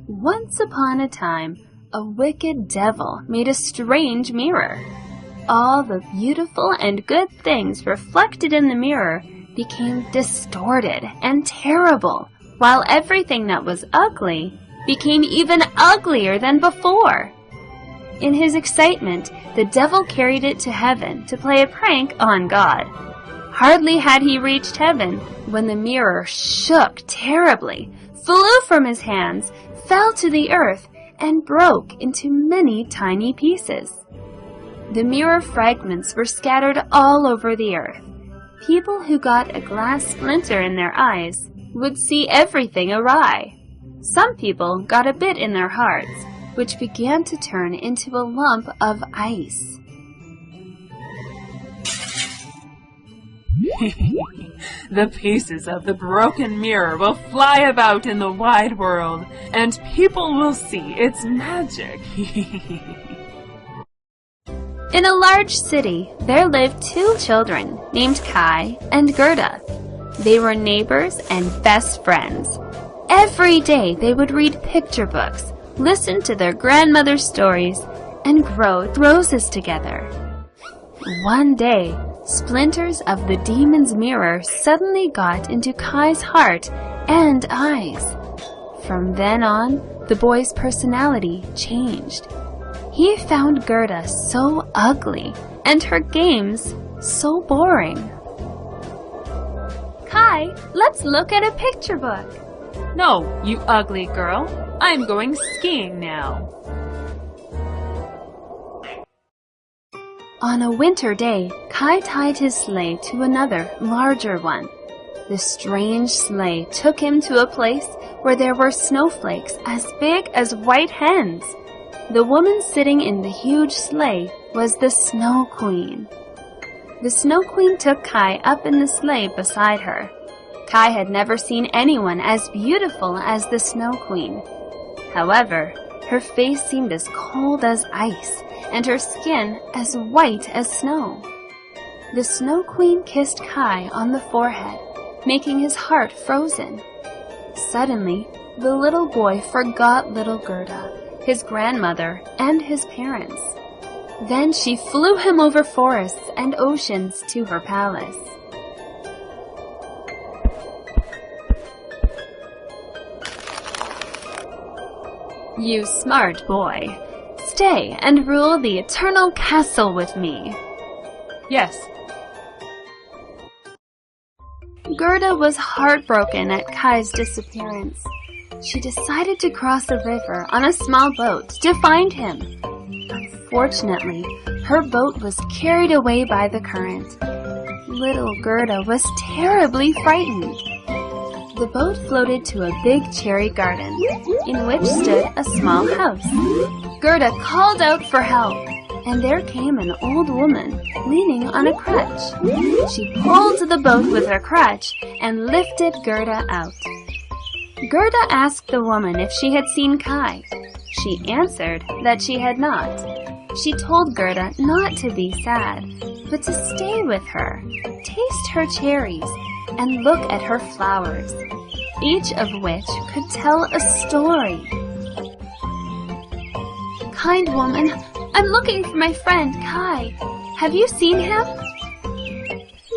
Once upon a time, a wicked devil made a strange mirror. All the beautiful and good things reflected in the mirror became distorted and terrible, while everything that was ugly became even uglier than before. In his excitement, the devil carried it to heaven to play a prank on God. Hardly had he reached heaven when the mirror shook terribly, flew from his hands, fell to the earth, and broke into many tiny pieces. The mirror fragments were scattered all over the earth. People who got a glass splinter in their eyes would see everything awry. Some people got a bit in their hearts, which began to turn into a lump of ice. The pieces of the broken mirror will fly about in the wide world, and people will see its magic. In a large city, there lived two children named Kai and Gerda. They were neighbors and best friends. Every day they would read picture books, listen to their grandmother's stories, and grow roses together. One day, splinters of the demon's mirror suddenly got into Kai's heart and eyes. From then on, the boy's personality changed. He found Gerda so ugly and her games so boring. Kai, let's look at a picture book. No, you ugly girl. I'm going skiing now. On a winter day, Kai tied his sleigh to another, larger one. The strange sleigh took him to a place where there were snowflakes as big as white hens. The woman sitting in the huge sleigh was the Snow Queen. The Snow Queen took Kai up in the sleigh beside her. Kai had never seen anyone as beautiful as the Snow Queen. However, her face seemed as cold as ice, and her skin as white as snow. The Snow Queen kissed Kai on the forehead, making his heart frozen. Suddenly, the little boy forgot little Gerda, his grandmother, and his parents. Then she flew him over forests and oceans to her palace. You smart boy, stay and rule the eternal castle with me. Yes. Gerda was heartbroken at Kai's disappearance. She decided to cross a river on a small boat to find him. Unfortunately, her boat was carried away by the current. Little Gerda was terribly frightened. The boat floated to a big cherry garden, in which stood a small house. Gerda called out for help, and there came an old woman leaning on a crutch. She pulled the boat with her crutch and lifted Gerda out. Gerda asked the woman if she had seen Kai. She answered that she had not. She told Gerda not to be sad, but to stay with her, taste her cherries, and look at her flowers, each of which could tell a story. Kind woman, I'm looking for my friend Kai. Have you seen him?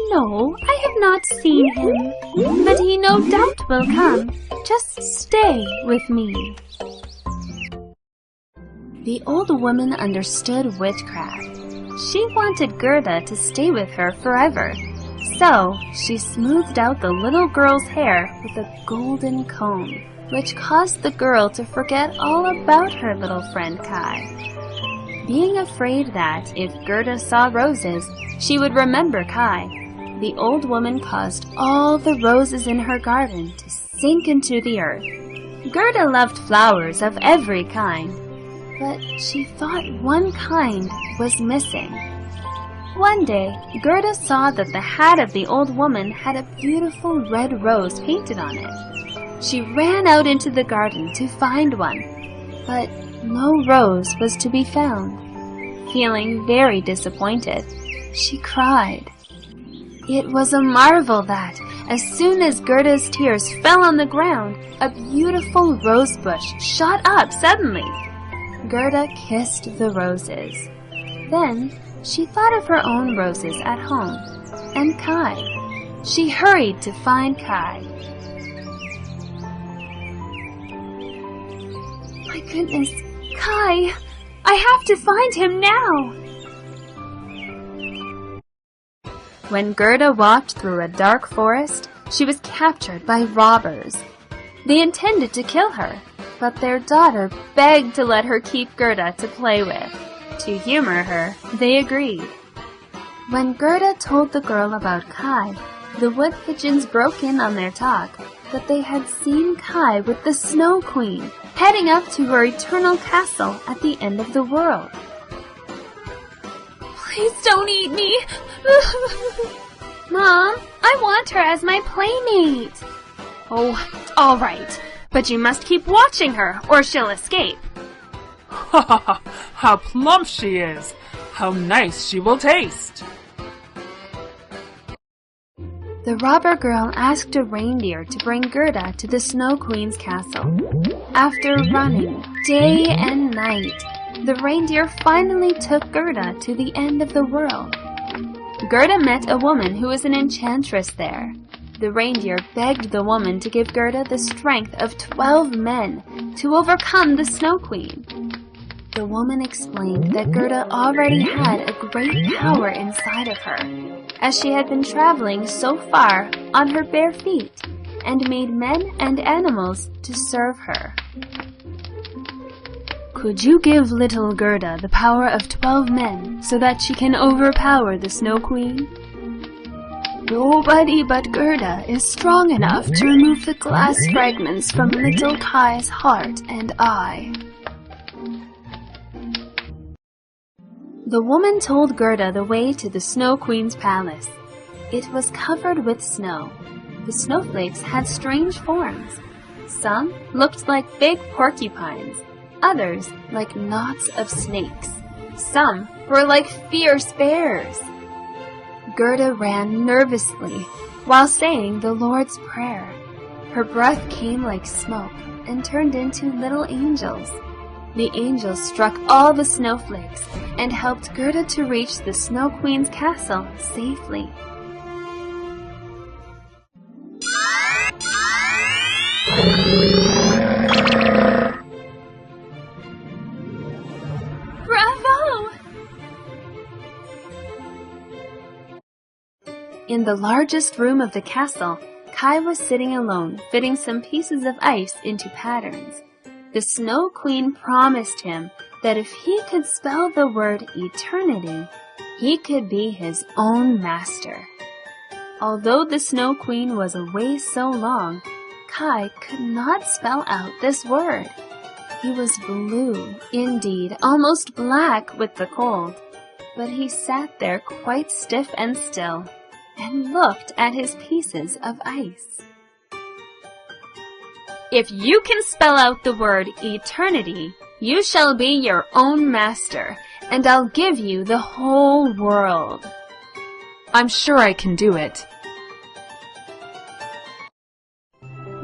No, I have not seen him, but he no doubt will come. Just stay with me. The old woman understood witchcraft. She wanted Gerda to stay with her forever. So, she smoothed out the little girl's hair with a golden comb, which caused the girl to forget all about her little friend Kai. Being afraid that, if Gerda saw roses, she would remember Kai, the old woman caused all the roses in her garden to sink into the earth. Gerda loved flowers of every kind, but she thought one kind was missing. One day, Gerda saw that the hat of the old woman had a beautiful red rose painted on it. She ran out into the garden to find one. but no rose was to be found. Feeling very disappointed, she cried. It was a marvel that, as soon as Gerda's tears fell on the ground, a beautiful rose bush shot up suddenly. Gerda kissed the roses. Then she thought of her own roses at home, and Kai. She hurried to find Kai. My goodness, Kai! I have to find him now! When Gerda walked through a dark forest, she was captured by robbers. They intended to kill her, but their daughter begged to let her keep Gerda to play with. To humor her, they agreed. When Gerda told the girl about Kai, the wood pigeons broke in on their talk that they had seen Kai with the Snow Queen, heading up to her eternal castle at the end of the world. Please don't eat me! Mom, I want her as my playmate. Oh, all right, but you must keep watching her or she'll escape. Ha ha ha! How plump she is! How nice she will taste! The robber girl asked a reindeer to bring Gerda to the Snow Queen's castle. After running day and night, the reindeer finally took Gerda to the end of the world. Gerda met a woman who was an enchantress there. The reindeer begged the woman to give Gerda the strength of 12 men to overcome the Snow Queen. The woman explained that Gerda already had a great power inside of her, as she had been traveling so far on her bare feet and made men and animals to serve her. Could you give little Gerda the power of 12 men so that she can overpower the Snow Queen? Nobody but Gerda is strong enough to remove the glass fragments from little Kai's heart and eye. The woman told Gerda the way to the Snow Queen's palace. It was covered with snow. The snowflakes had strange forms. Some looked like big porcupines, others like knots of snakes. Some were like fierce bears. Gerda ran nervously while saying the Lord's Prayer. Her breath came like smoke and turned into little angels. The angels struck all the snowflakes and helped Gerda to reach the Snow Queen's castle safely. Bravo! In the largest room of the castle, Kai was sitting alone, fitting some pieces of ice into patterns. The Snow Queen promised him that if he could spell the word eternity, he could be his own master. Although the Snow Queen was away so long, Kai could not spell out this word. He was blue, indeed, almost black with the cold, but he sat there quite stiff and still, and looked at his pieces of ice. If you can spell out the word eternity, you shall be your own master, and I'll give you the whole world. I'm sure I can do it.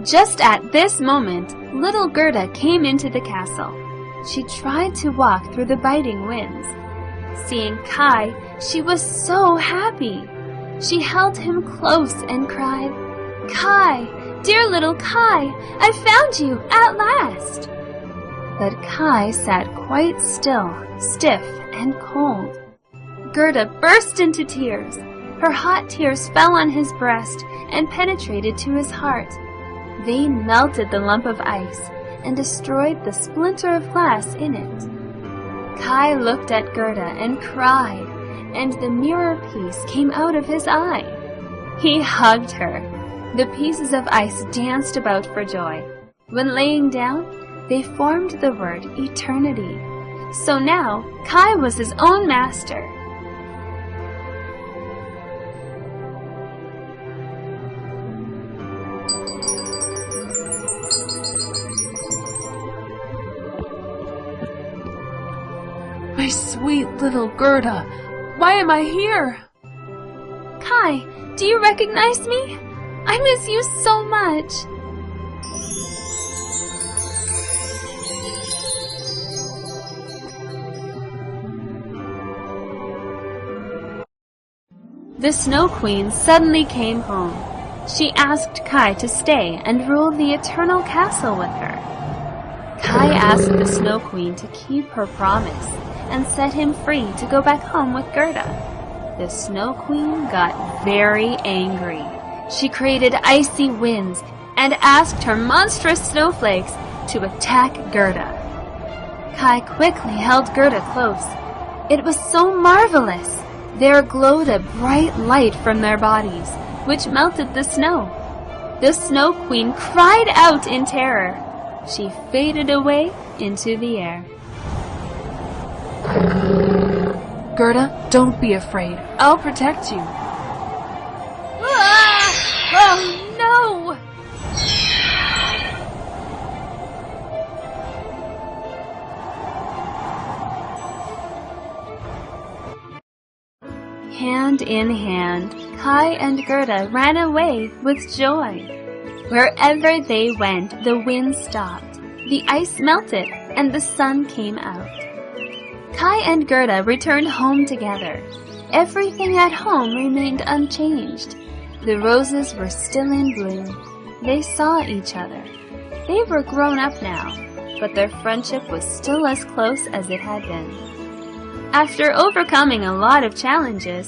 Just at this moment, little Gerda came into the castle. She tried to walk through the biting winds. Seeing Kai, she was so happy. She held him close and cried, "Kai! Dear little Kai, I found you at last!" But Kai sat quite still, stiff and cold. Gerda burst into tears. Her hot tears fell on his breast and penetrated to his heart. They melted the lump of ice and destroyed the splinter of glass in it. Kai looked at Gerda and cried, and the mirror piece came out of his eye. He hugged her. The pieces of ice danced about for joy. When laying down, they formed the word eternity. So now, Kai was his own master. My sweet little Gerda, why am I here? Kai, do you recognize me? I miss you so much. The Snow Queen suddenly came home. She asked Kai to stay and rule the Eternal Castle with her. Kai asked the Snow Queen to keep her promise and set him free to go back home with Gerda. The Snow Queen got very angry. She created icy winds and asked her monstrous snowflakes to attack Gerda. Kai quickly held Gerda close. It was so marvelous. There glowed a bright light from their bodies, which melted the snow. The Snow Queen cried out in terror. She faded away into the air. Gerda, don't be afraid. I'll protect you. Ah! Oh, no! Hand in hand, Kai and Gerda ran away with joy. Wherever they went, the wind stopped, the ice melted, and the sun came out. Kai and Gerda returned home together. Everything at home remained unchanged. The roses were still in bloom. They saw each other. They were grown up now, but their friendship was still as close as it had been. After overcoming a lot of challenges,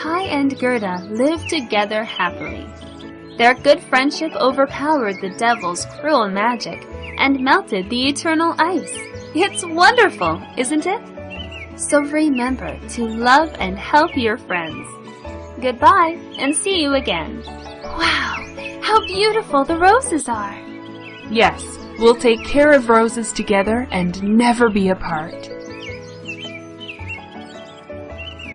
Kai and Gerda lived together happily. Their good friendship overpowered the devil's cruel magic and melted the eternal ice. It's wonderful, isn't it? So remember to love and help your friends. Goodbye, and see you again. Wow, how beautiful the roses are! Yes, we'll take care of roses together and never be apart.